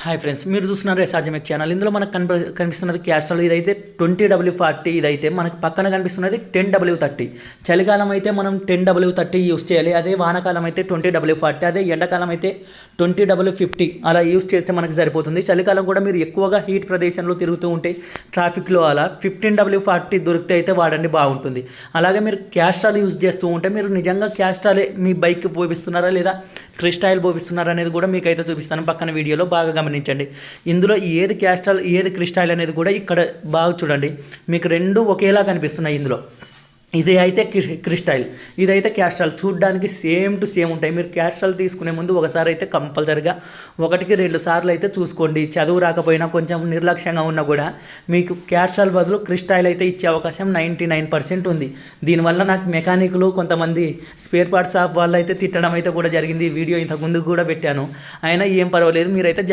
Hi friends, మీరు చూస్తున్నారు ఎస్ఆర్జెమెక్ channel. ఇందులో మనకు కనిపిస్తున్నది క్యాస్ట్రాల్. ఇదైతే 20W40. ఇదైతే మనకు పక్కన కనిపిస్తున్నది 10W30. చలికాలం అయితే మనం 10W30 యూస్ చేయాలి. అదే వానాకాలం అయితే 20W40. అదే ఎండాకాలం అయితే 20W50 అలా యూస్ చేస్తే మనకు సరిపోతుంది. చలికాలం కూడా మీరు ఎక్కువగా హీట్ ప్రదేశంలో తిరుగుతూ ఉంటే ట్రాఫిక్లో అలా 15W40 దొరికితే అయితే వాడండి, బాగుంటుంది. అలాగే మీరు క్యాస్ట్రాల్ యూజ్ చేస్తూ ఉంటే మీరు నిజంగా క్యాస్ట్రాలే మీ బైక్కి పోపిస్తున్నారా లేదా క్రిస్టాయిల్ పోపిస్తున్నారా అనేది కూడా మీకైతే చూపిస్తాను పక్కన వీడియోలో. బాగా గమనించండి. ఇందులో ఏది క్యాస్ట్రాల్ ఏది క్రిస్టాయిల్ అనేది కూడా ఇక్కడ బాగా చూడండి. మీకు రెండు ఒకేలా కనిపిస్తున్నాయి. ఇందులో ఇది అయితే క్రిస్టాయిల్, ఇదైతే క్యాస్ట్రాల్. చూడడానికి సేమ్ టు సేమ్ ఉంటాయి. మీరు క్యాస్ట్రాల్ తీసుకునే ముందు ఒకసారి అయితే కంపల్సరిగా 1-2 సార్లు అయితే చూసుకోండి. చదువు రాకపోయినా కొంచెం నిర్లక్ష్యంగా ఉన్నా కూడా మీకు క్యాస్ట్రాల్ బదులు క్రిస్టాయిల్ అయితే ఇచ్చే అవకాశం 99% ఉంది. దీనివల్ల నాకు మెకానిక్లు కొంతమంది స్పేర్ పార్ట్స్ షాప్ వాళ్ళు అయితే తిట్టడం అయితే కూడా జరిగింది. వీడియో ఇంతకు ముందు కూడా పెట్టాను. అయినా ఏం పర్వాలేదు, మీరైతే